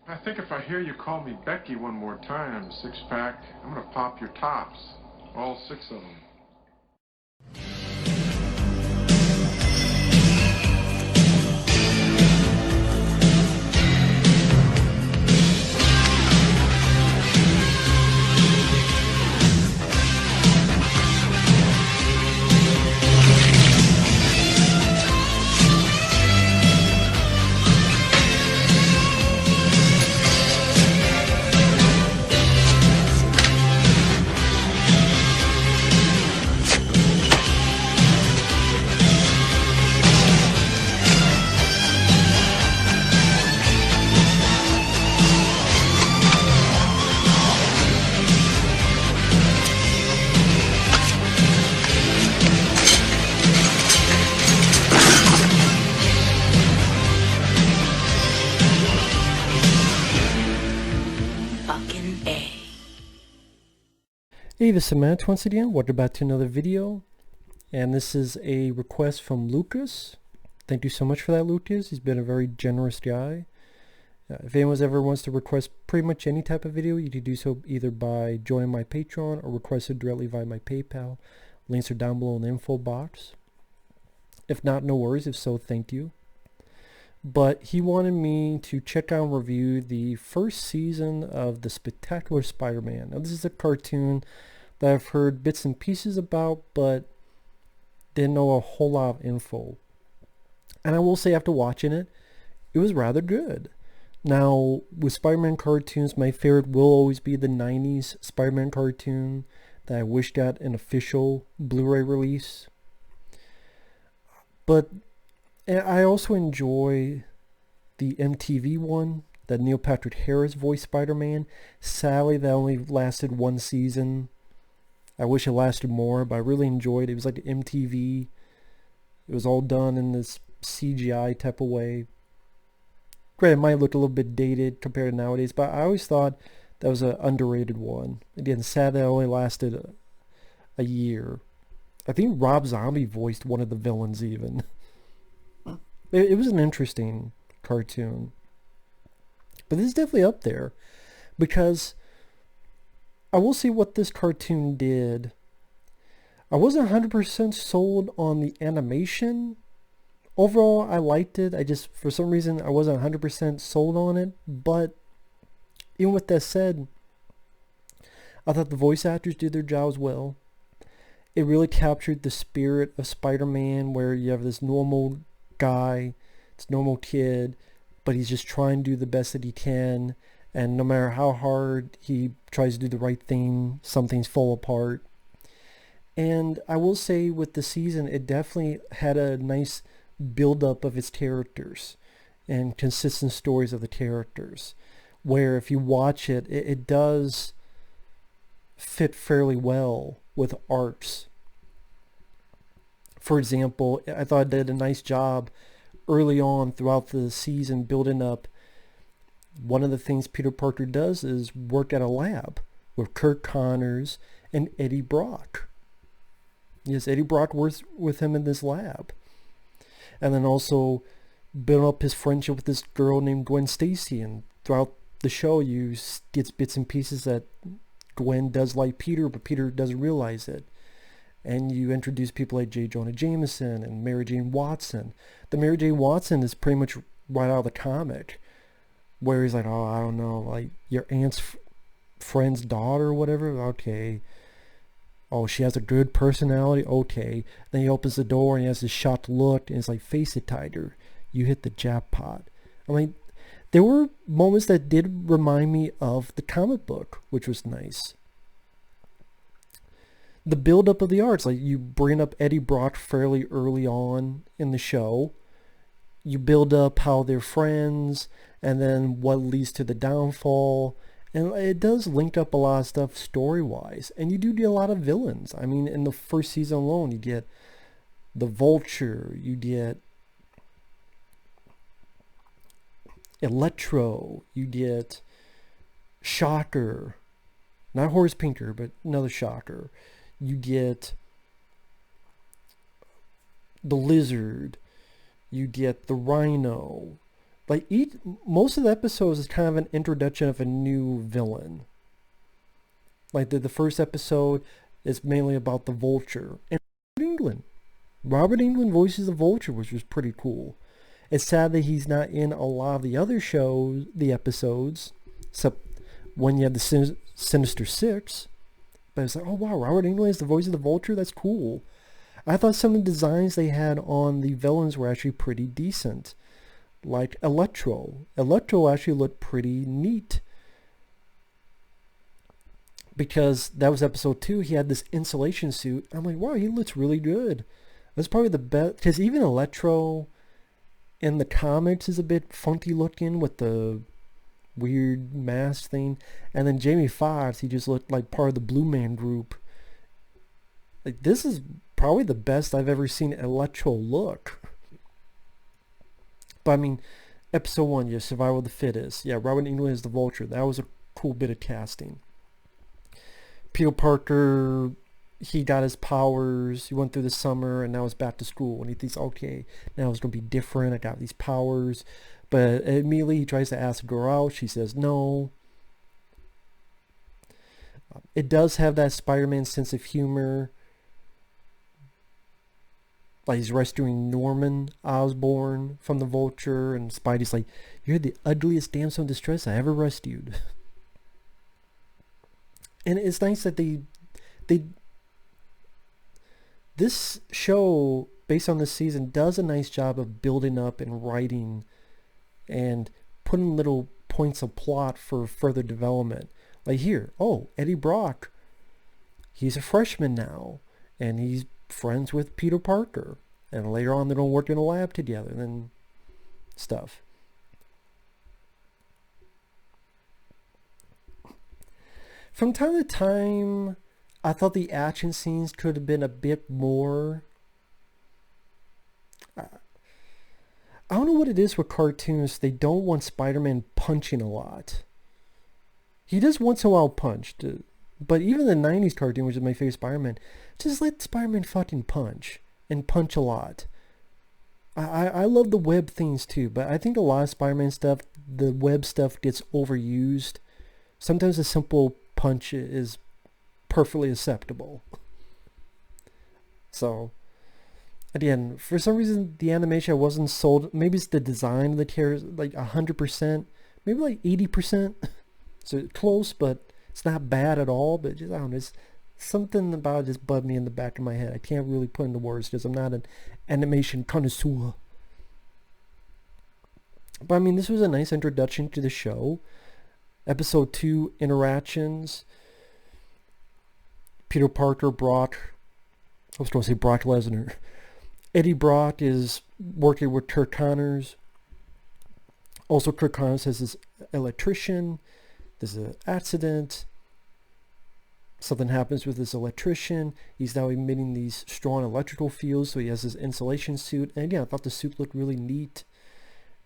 I think if I hear you call me Becky one more time, six-pack, I'm gonna pop your tops. All six of them. Hey, this is Matt once again. Welcome back to another video, and this is a request from Lucas. Thank you so much for that, Lucas. He's been a very generous guy. If anyone ever wants to request pretty much any type of video, you can do so either by joining my Patreon or request it directly via my PayPal. Links are down below in the info box. If not, no worries. If so, thank you. But he wanted me to check out and review the first season of The Spectacular Spider-Man. Now, this is a cartoon that I've heard bits and pieces about, but didn't know a whole lot of info. And I will say, after watching it, it was rather good. Now, with Spider-Man cartoons, my favorite will always be the 90s Spider-Man cartoon that I wish got an official Blu-ray release. But I also enjoy the MTV one, that Neil Patrick Harris voiced Spider-Man. Sadly, that only lasted one season. I wish it lasted more, but I really enjoyed it. It was like MTV. It was all done in this CGI type of way. Granted, it might look a little bit dated compared to nowadays, but I always thought that was an underrated one. Again, sad that it only lasted a year. I think Rob Zombie voiced one of the villains even. It was an interesting cartoon. But this is definitely up there, because I will see what this cartoon did. I wasn't 100% sold on the animation. Overall, I liked it. I just, for some reason, I wasn't 100% sold on it. But even with that said, I thought the voice actors did their jobs well. It really captured the spirit of Spider-Man, where you have this normal guy, this normal kid, but he's just trying to do the best that he can, and no matter how hard he tries to do the right thing, some things fall apart. And I will say, with the season, it definitely had a nice build-up of its characters and consistent stories of the characters, where if you watch it, it does fit fairly well with arcs. For example, I thought it did a nice job early on throughout the season building up. One of the things Peter Parker does is work at a lab with Kirk Connors and Eddie Brock. Yes, Eddie Brock works with him in this lab. And then also build up his friendship with this girl named Gwen Stacy. And throughout the show, you get bits and pieces that Gwen does like Peter, but Peter doesn't realize it. And you introduce people like J. Jonah Jameson and Mary Jane Watson. The Mary Jane Watson is pretty much right out of the comic, where he's like, oh, I don't know, like your aunt's friend's daughter or whatever. Okay. Oh, she has a good personality. Okay. Then he opens the door and he has this shocked look, and it's like, face it, Tiger, you hit the jackpot. I mean, there were moments that did remind me of the comic book, which was nice. The build-up of the arts, like you bring up Eddie Brock fairly early on in the show. You build up how they're friends, and then what leads to the downfall. And it does link up a lot of stuff story-wise. And you do get a lot of villains. I mean, in the first season alone, you get the Vulture, you get Electro, you get Shocker. Not Horace Pinker, but another Shocker. You get the Lizard. You get the Rhino. Like most of the episodes is kind of an introduction of a new villain. Like the first episode is mainly about the Vulture and England. Robert Englund voices the Vulture, which was pretty cool. It's sad that he's not in a lot of the other shows, the episodes, except when you have the Sinister Six. But it's like, oh wow, Robert Englund is the voice of the Vulture? That's cool. I thought some of the designs they had on the villains were actually pretty decent. Like Electro. Electro actually looked pretty neat. Because that was episode 2, he had this insulation suit. I'm like, wow, he looks really good. That's probably the best, because even Electro in the comics is a bit funky looking with the weird mask thing. And then Jamie Foxx, he just looked like part of the Blue Man Group. Like, this is probably the best I've ever seen Electro look. But I mean, episode 1, yeah, Survival of the Fittest. Yeah, Robert Englund is the Vulture. That was a cool bit of casting. Peter Parker, he got his powers. He went through the summer and now he's back to school. And he thinks, okay, now it's going to be different. I got these powers. But immediately he tries to ask a girl out. She says no. It does have that Spider-Man sense of humor. Like he's rescuing Norman Osborn from the Vulture. And Spidey's like, you're the ugliest damsel in distress I ever rescued. And it's nice that this show, based on this season, does a nice job of building up and writing and putting little points of plot for further development. Like here, oh, Eddie Brock, he's a freshman now, and he's friends with Peter Parker. And later on, they don't work in a lab together and stuff. From time to time, I thought the action scenes could have been a bit more. I don't know what it is with cartoons. They don't want Spider-Man punching a lot. He does once in a while punch. But even the 90s cartoon, which is my favorite Spider-Man, just let Spider-Man fucking punch. And punch a lot. I love the web things too, but I think a lot of Spider-Man stuff, the web stuff gets overused. Sometimes a simple punch is perfectly acceptable. So, again, for some reason, the animation I wasn't sold. Maybe it's the design of the characters, like 100%, maybe like 80%. So close, but it's not bad at all. But just, I don't know, it's something about it just bugged me in the back of my head. I can't really put into words because I'm not an animation connoisseur. But I mean, this was a nice introduction to the show. Episode 2, interactions. Peter Parker, Brock. I was going to say Brock Lesnar. Eddie Brock is working with Kirk Connors. Also, Kirk Connors has this electrician. There's an accident. Something happens with this electrician. He's now emitting these strong electrical fields, so he has his insulation suit. And again, I thought the suit looked really neat.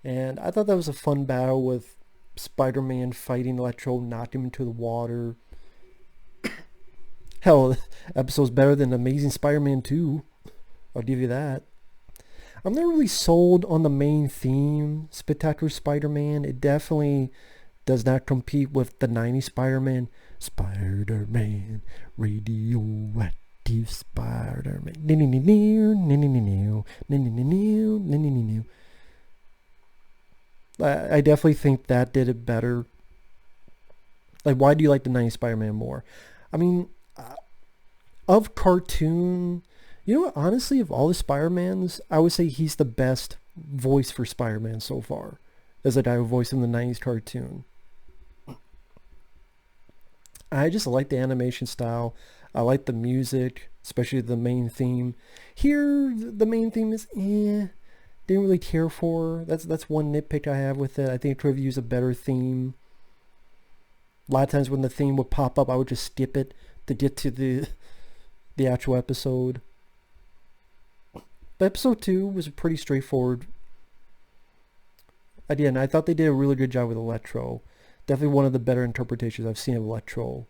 And I thought that was a fun battle with Spider-Man fighting Electro, knocked him into the water. Hell, episode's better than Amazing Spider-Man 2. I'll give you that. I'm not really sold on the main theme, Spectacular Spider-Man. It definitely does not compete with the 90s Spider-Man. Spider-Man, radioactive Spider-Man. I definitely think that did it better. Like, why do you like the 90s Spider-Man more? I mean, of cartoon, you know what? Honestly, of all the Spider-Mans, I would say he's the best voice for Spider-Man so far. As a guy who voiced in the 90s cartoon. I just like the animation style. I like the music, especially the main theme. Here, the main theme is didn't really care for. That's one nitpick I have with it. I think it could have used a better theme. A lot of times when the theme would pop up, I would just skip it to get to the actual episode. But episode 2 was pretty straightforward. Again, I thought they did a really good job with Electro. Definitely one of the better interpretations I've seen of Electro.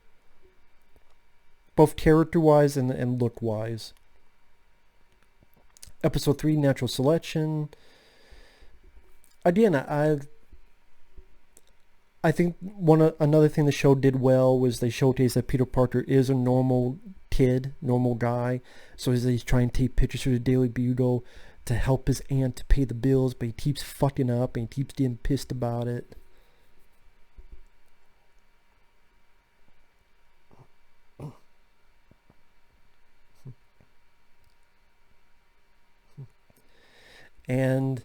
Both character-wise and look-wise. Episode 3, Natural Selection. again, I think another thing the show did well was they showcased that Peter Parker is a normal kid, normal guy. So he's trying to take pictures for the Daily Bugle to help his aunt to pay the bills, but he keeps fucking up and he keeps getting pissed about it. And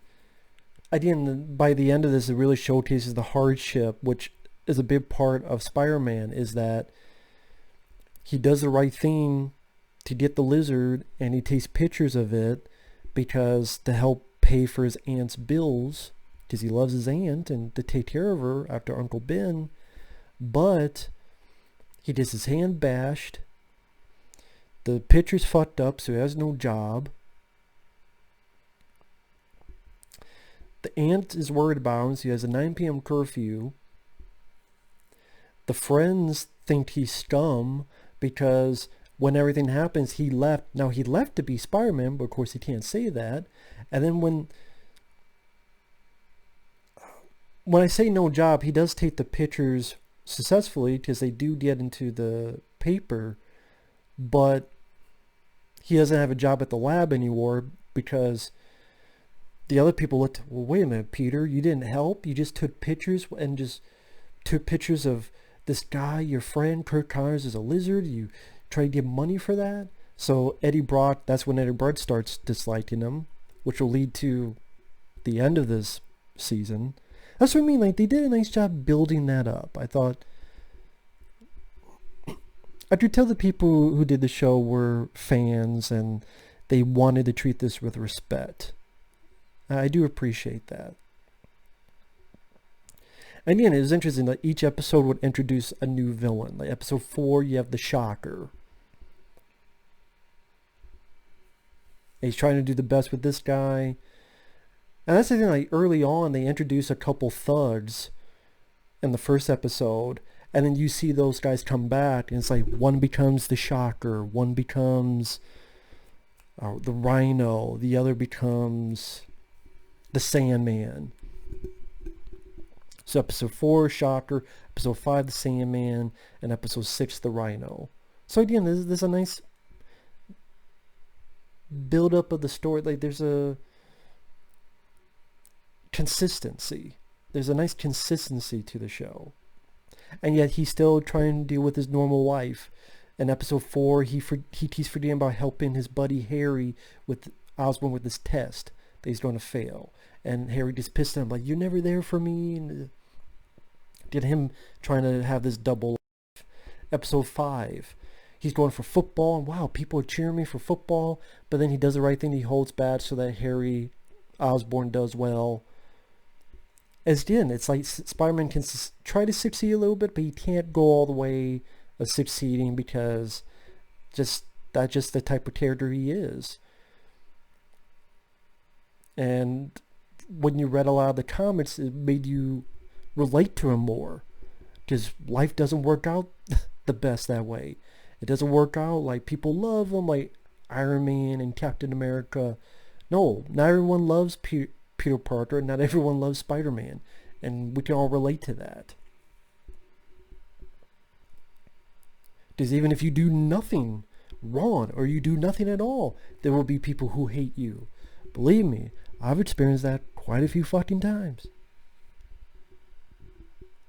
again, by the end of this, it really showcases the hardship, which is a big part of Spider-Man, is that he does the right thing to get the lizard, and he takes pictures of it because to help pay for his aunt's bills, because he loves his aunt and to take care of her after Uncle Ben. But he gets his hand bashed. The picture's fucked up, so he has no job. The aunt is worried about him, so he has a 9 p.m. curfew. The friends think he's scum because when everything happens, he left. Now, he left to be Spider-Man, but of course he can't say that. And then when I say no job, he does take the pictures successfully because they do get into the paper, but he doesn't have a job at the lab anymore because the other people looked, well, wait a minute, Peter, you didn't help? You just took pictures and just took pictures of this guy, your friend, Kirk Connors, is a lizard. You try to get money for that? So that's when Eddie Brock starts disliking him, which will lead to the end of this season. That's what I mean. Like, they did a nice job building that up. I thought, I could tell the people who did the show were fans and they wanted to treat this with respect. I do appreciate that. And again, it was interesting that each episode would introduce a new villain. Like episode 4, you have the Shocker. And he's trying to do the best with this guy. And that's the thing, like early on, they introduce a couple thugs in the first episode. And then you see those guys come back, and it's like one becomes the Shocker, one becomes the Rhino, the other becomes the Sandman. So episode 4, Shocker, episode 5, the Sandman, and episode 6, the Rhino. So again, there's a nice build-up of the story. Like, there's a consistency. There's a nice consistency to the show. And yet he's still trying to deal with his normal life. In episode 4, he's forgetting about helping his buddy Harry with Osborn with his test that he's going to fail. And Harry just pissed at him, like, you're never there for me. And did him trying to have this double life. Episode 5, he's going for football, and wow, people are cheering me for football. But then he does the right thing. He holds back so that Harry Osborn does well. As again, it's like Spider-Man can try to succeed a little bit, but he can't go all the way of succeeding because that's just the type of character he is. And when you read a lot of the comics, it made you relate to him more because life doesn't work out the best that way. It doesn't work out like people love him, like Iron Man and Captain America. No, not everyone loves Peter Parker, not everyone loves Spider-Man, and we can all relate to that. Because even if you do nothing wrong or you do nothing at all, there will be people who hate you. Believe me, I've experienced that quite a few fucking times.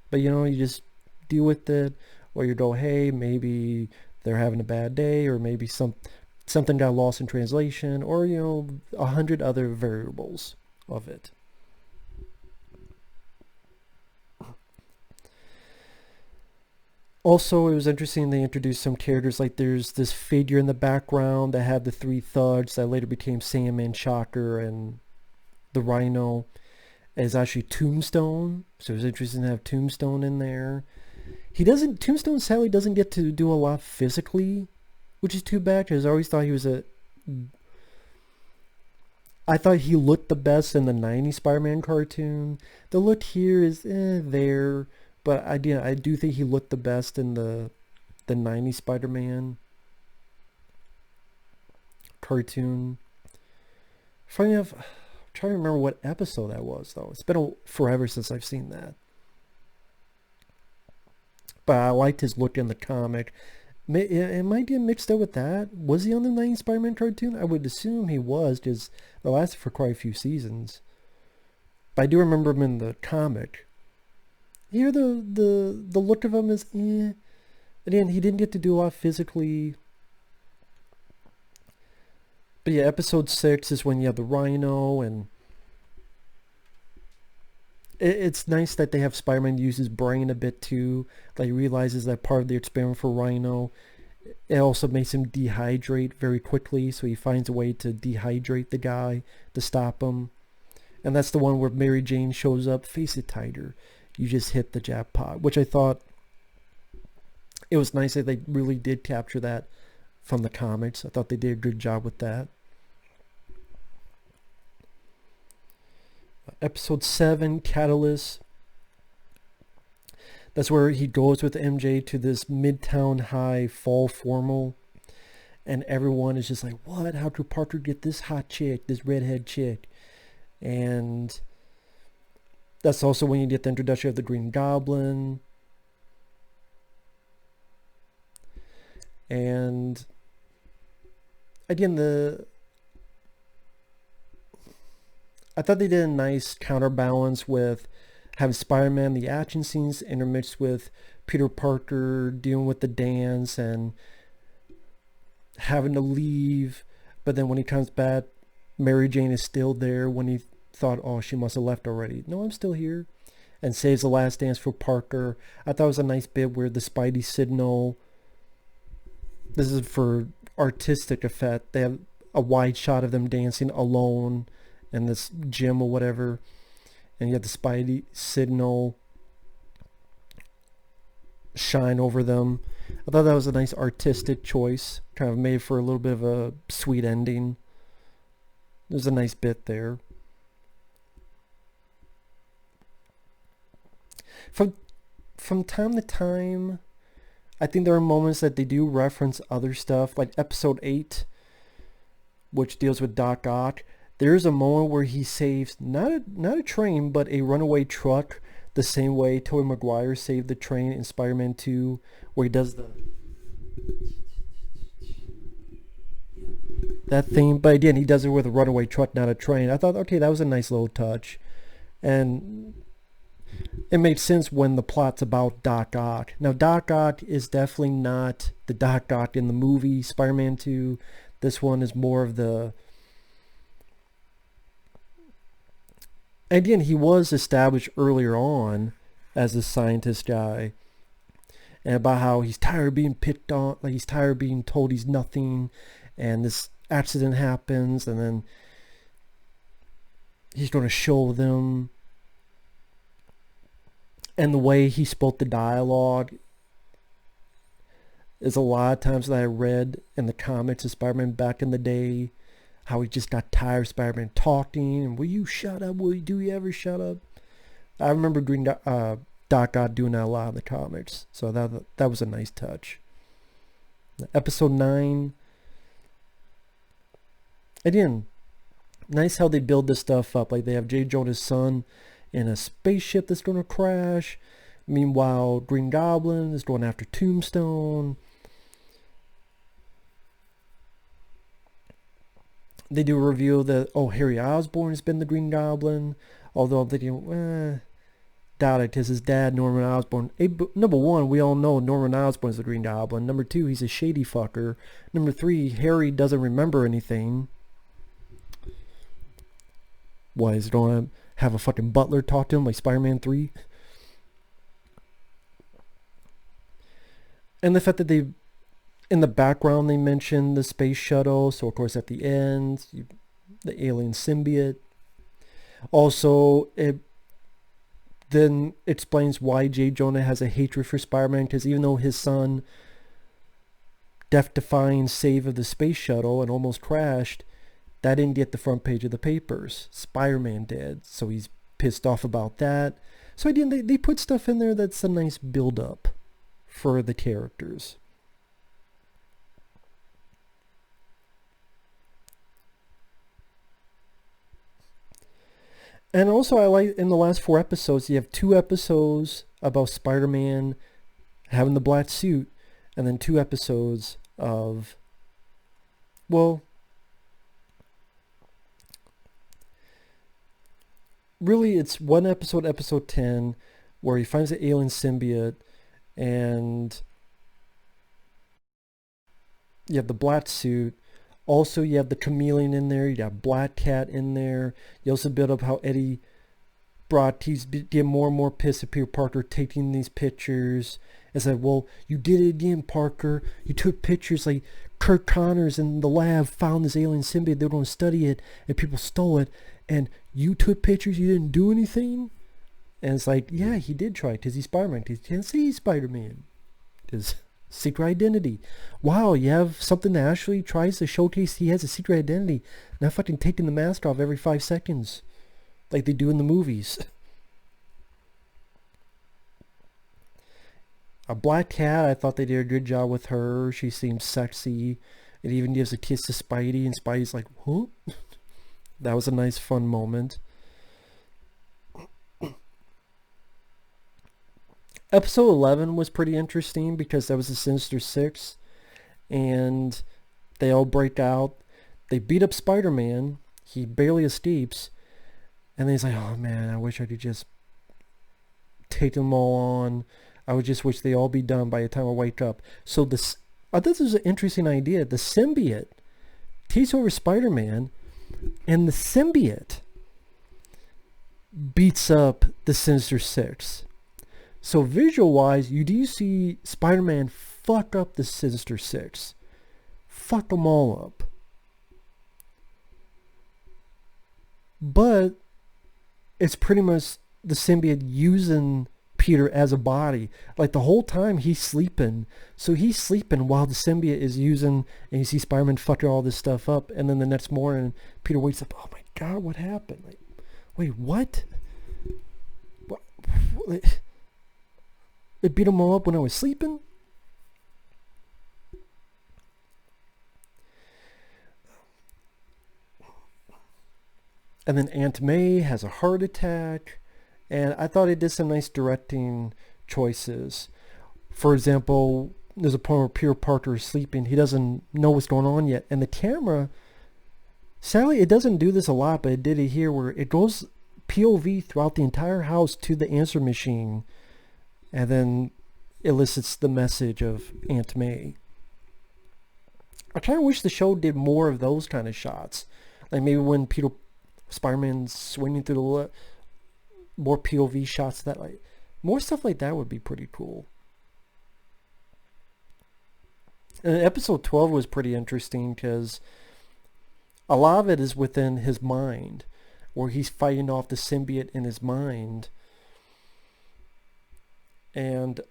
But you just deal with it, or you go, hey, maybe they're having a bad day, or maybe something got lost in translation, or 100 other variables of it. Also, it was interesting they introduced some characters, like there's this figure in the background that had the 3 thugs that later became Sandman, Shocker, and the Rhino. Is actually Tombstone, so it's interesting to have Tombstone in there. Tombstone sadly doesn't get to do a lot physically, which is too bad, because I always thought I thought he looked the best in the 90s Spider-Man cartoon. The look here is there, but I do think he looked the best in the 90s Spider-Man cartoon. Funny enough, trying to remember what episode that was, though. It's been forever since I've seen that. But I liked his look in the comic. Am I getting mixed up with that? Was he on the 90s Spider-Man cartoon? I would assume he was, because it lasted for quite a few seasons. But I do remember him in the comic. Here, the look of him is eh. Again, he didn't get to do a lot physically. But yeah, episode 6 is when you have the Rhino, and it's nice that they have Spider-Man use his brain a bit too. Like, he realizes that part of the experiment for Rhino, it also makes him dehydrate very quickly, so he finds a way to dehydrate the guy to stop him. And that's the one where Mary Jane shows up, face it tighter. You just hit the jackpot, which I thought it was nice that they really did capture that from the comics. I thought they did a good job with that. Episode 7, Catalyst. That's where he goes with MJ to this Midtown High fall formal. And everyone is just like, what? How could Parker get this hot chick, this redhead chick? And that's also when you get the introduction of the Green Goblin. And again, I thought they did a nice counterbalance with having Spider-Man, the action scenes intermixed with Peter Parker dealing with the dance and having to leave. But then when he comes back, Mary Jane is still there when he thought, oh, she must have left already. No, I'm still here. And saves the last dance for Parker. I thought it was a nice bit where the Spidey signal, this is for artistic effect, they have a wide shot of them dancing alone in this gym or whatever, and you have the Spidey signal shine over them. I thought that was a nice artistic choice, kind of made for a little bit of a sweet ending. There's a nice bit there. From time to time, I think there are moments that they do reference other stuff, like episode 8, which deals with Doc Ock. There's a moment where he saves not a train, but a runaway truck, the same way Tobey Maguire saved the train in Spider-Man 2, where he does that thing. But again, he does it with a runaway truck, not a train. I thought, okay, that was a nice little touch. And it made sense when the plot's about Doc Ock. Now, Doc Ock is definitely not the Doc Ock in the movie Spider-Man 2. This one is more of the... Again, he was established earlier on as a scientist guy. And about how he's tired of being picked on, like he's tired of being told he's nothing. And this accident happens, and then he's going to show them. And the way he spoke the dialogue is a lot of times that I read in the comics of Spider-Man back in the day, how he just got tired of Spider-Man talking, and will you shut up? Do you ever shut up? I remember Doc Ock doing that a lot in the comics, so that was a nice touch. Episode 9, again, nice how they build this stuff up. Like, they have J. Jonah's son in a spaceship that's going to crash. Meanwhile, Green Goblin is going after Tombstone. They do a reveal that, oh, Harry Osborn has been the Green Goblin. Although I'm thinking, doubt it, because his dad, Norman Osborn. Number one, we all know Norman Osborn is the Green Goblin. Number two, he's a shady fucker. Number three, Harry doesn't remember anything. Why, is he going to have a fucking butler talk to him like Spider-Man 3? And the fact that they, in the background, they mention the space shuttle. So, of course, at the end, the alien symbiote. Also, it then explains why J. Jonah has a hatred for Spider-Man, because even though his son, death-defying save of the space shuttle and almost crashed, that didn't get the front page of the papers. Spider-Man did, so he's pissed off about that. So again, they put stuff in there that's a nice build-up for the characters. And also, I like in the last 4 episodes, you have 2 episodes about Spider-Man having the black suit, and then 2 episodes of, well, really it's one episode, episode 10, where he finds the alien symbiote, and you have the black suit. Also, you have the chameleon in there. You got Black Cat in there. You also build up how Eddie Brock, he's getting more and more pissed at Peter Parker taking these pictures. And said, well, you did it again, Parker. You took pictures like Kurt Connors in the lab found this alien symbiote. They were going to study it, and people stole it. And you took pictures. You didn't do anything. And it's like, yeah, he did try because he's Spider-Man. He can't see Spider-Man. His secret identity. Wow, you have something that actually tries to showcase he has a secret identity. Not fucking taking the mask off every 5 seconds. Like they do in the movies. A Black Cat, I thought they did a good job with her. She seems sexy. It even gives a kiss to Spidey, and Spidey's like, huh? That was a nice, fun moment. Episode 11 was pretty interesting because that was the Sinister Six, and they all break out. They beat up Spider-Man. He barely escapes. And then he's like, oh man, I wish I could just take them all on. I would just wish they all be done by the time I wake up. So this, I thought this was an interesting idea. The symbiote takes over Spider-Man, and the symbiote beats up the Sinister Six. So visual-wise, you do see Spider-Man fuck up the Sinister Six. Fuck them all up. But it's pretty much the symbiote using Peter as a body. Like the whole time he's sleeping. So he's sleeping while the symbiote is using, and you see Spider-Man fucking all this stuff up. And then the next morning, Peter wakes up, oh my God, what happened? Like, wait, what? What? It beat them all up when I was sleeping? And then Aunt May has a heart attack. And I thought it did some nice directing choices. For example, there's a point where Peter Parker is sleeping. He doesn't know what's going on yet. And the camera, sadly, it doesn't do this a lot, but it did it here where it goes POV throughout the entire house to the answer machine. And then elicits the message of Aunt May. I kind of wish the show did more of those kind of shots. Like maybe when Spider-Man's swinging through the more POV shots, that like more stuff like that would be pretty cool. And episode 12 was pretty interesting because a lot of it is within his mind, where he's fighting off the symbiote in his mind. And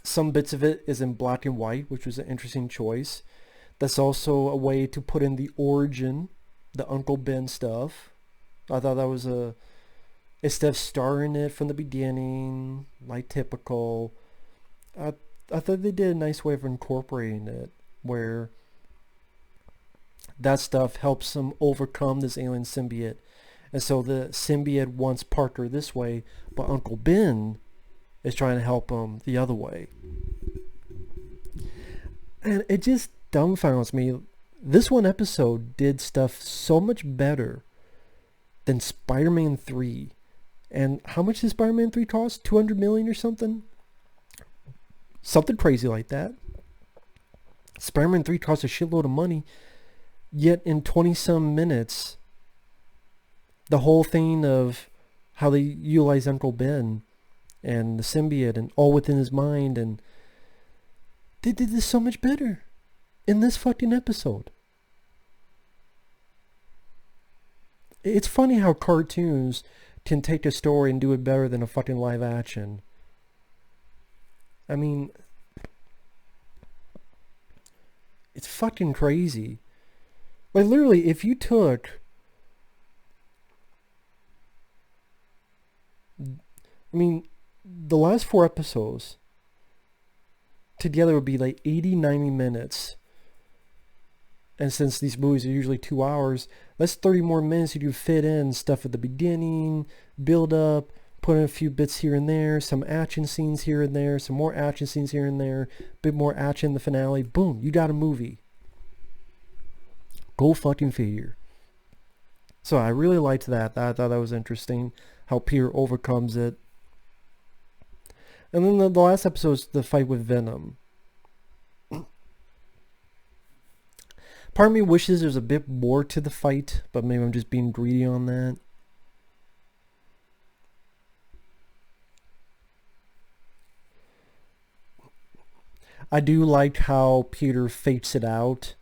some bits of it is in black and white, which was an interesting choice. That's also a way to put in the origin, the Uncle Ben stuff. I thought that was instead of starting it from the beginning, like typical, I thought they did a nice way of incorporating it, where that stuff helps him overcome this alien symbiote. And so the symbiote wants Parker this way, but Uncle Ben is trying to help him the other way. And it just dumbfounds me. This one episode did stuff so much better than Spider-Man 3. And how much did Spider-Man 3 cost? 200 million or something? Something crazy like that. Spider-Man 3 cost a shitload of money. Yet in 20-some minutes, the whole thing of how they utilize Uncle Ben and the symbiote and all within his mind, and they did this so much better in this fucking episode. It's funny how cartoons can take a story and do it better than a fucking live action. I mean, it's fucking crazy. Like literally, if you took, I mean, the last 4 episodes together would be like 80, 90 minutes. And since these movies are usually 2 hours, that's 30 more minutes you do fit in stuff at the beginning, build up, put in a few bits here and there, some action scenes here and there, some more action scenes here and there, a bit more action in the finale. Boom, you got a movie. Go fucking figure. So I really liked that. I thought that was interesting, how Peter overcomes it. And then the last episode is the fight with Venom. Part of me wishes there's a bit more to the fight, but maybe I'm just being greedy on that. I do like how Peter fakes it out,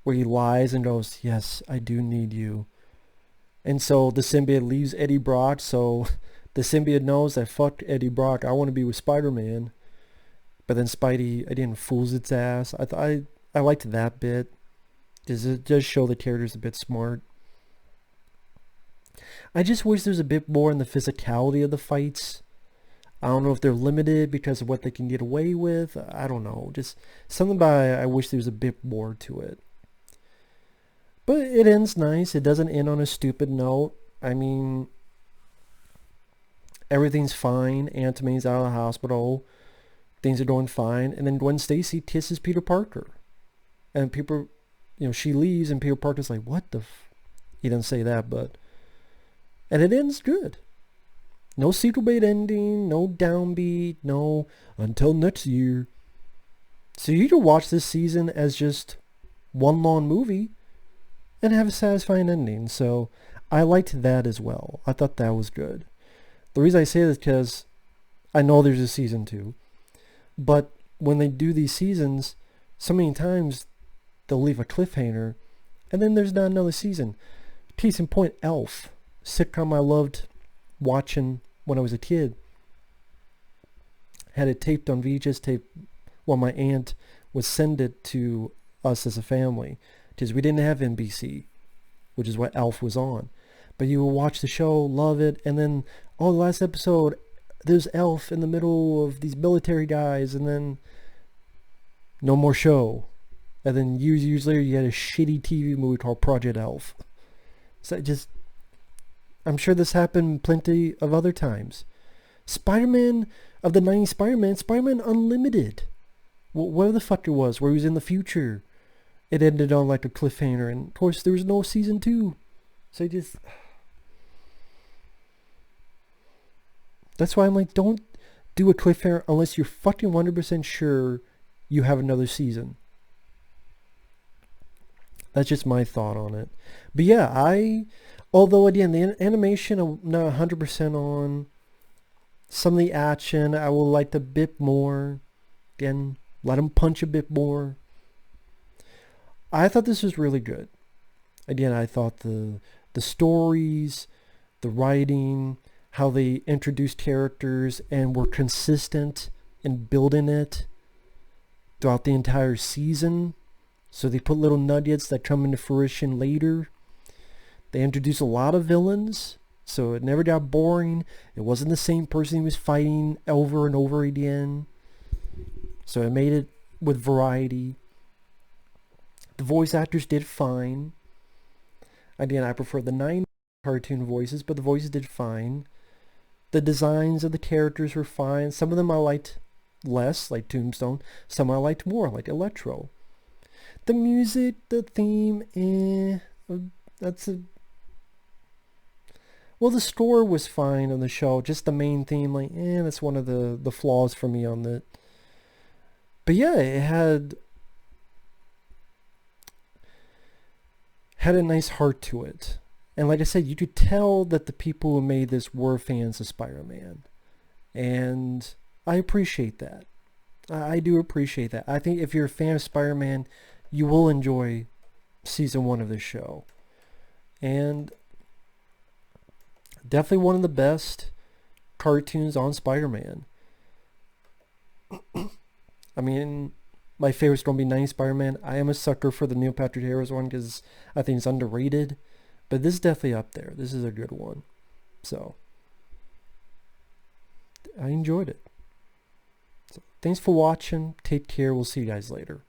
where he lies and goes, yes, I do need you. And so the symbiote leaves Eddie Brock, so the symbiote knows that fuck Eddie Brock, I want to be with Spider-Man. But then Spidey, again, fools its ass. I liked that bit. It does show the character's a bit smart. I just wish there's a bit more in the physicality of the fights. I don't know if they're limited because of what they can get away with. I don't know. Just something about it, I wish there was a bit more to it. But it ends nice. It doesn't end on a stupid note. I mean, everything's fine. Aunt May's out of the hospital. Things are going fine. And then Gwen Stacy kisses Peter Parker. And people, she leaves and Peter Parker's like, what the He doesn't say that, but... And it ends good. No sequel bait ending, no downbeat, no until next year. So you can watch this season as just one long movie and have a satisfying ending. So I liked that as well. I thought that was good. The reason I say this is because I know there's a season 2. But when they do these seasons, so many times they'll leave a cliffhanger and then there's not another season. Case in point, Elf. Sitcom I loved watching when I was a kid. Had it taped on VHS tape while my aunt would send it to us as a family, because we didn't have NBC, which is what Elf was on. But you would watch the show, love it, and then, the last episode, there's Elf in the middle of these military guys, and then no more show. And then years later, you had a shitty TV movie called Project Elf. So I'm sure this happened plenty of other times. Spider-Man of the 90s Spider-Man Unlimited. Where the fuck it was, where he was in the future. It ended on like a cliffhanger, and of course there was no season 2. So that's why I'm like, don't do a cliffhanger unless you're fucking 100% sure you have another season. That's just my thought on it. But yeah, although again, the animation I'm not 100% on. Some of the action I will like a bit more. Again, let him punch a bit more. I thought this was really good. Again, I thought the stories, the writing, how they introduced characters and were consistent in building it throughout the entire season. So they put little nuggets that come into fruition later. They introduced a lot of villains, so it never got boring. It wasn't the same person he was fighting over and over again. So it made it with variety. The voice actors did fine. Again, I prefer the 90s cartoon voices, but the voices did fine. The designs of the characters were fine. Some of them I liked less, like Tombstone. Some I liked more, like Electro. The music, the theme, well, the score was fine on the show. Just the main theme, like, that's one of the flaws for me on that. But yeah, it had a nice heart to it. And like I said, you could tell that the people who made this were fans of Spider-Man. And I appreciate that. I do appreciate that. I think if you're a fan of Spider-Man, you will enjoy season 1 of this show. And definitely one of the best cartoons on Spider-Man. I mean, my favorite's going to be 90s Spider-Man. I am a sucker for the Neil Patrick Harris one because I think it's underrated. But this is definitely up there. This is a good one. So, I enjoyed it. So, thanks for watching. Take care. We'll see you guys later.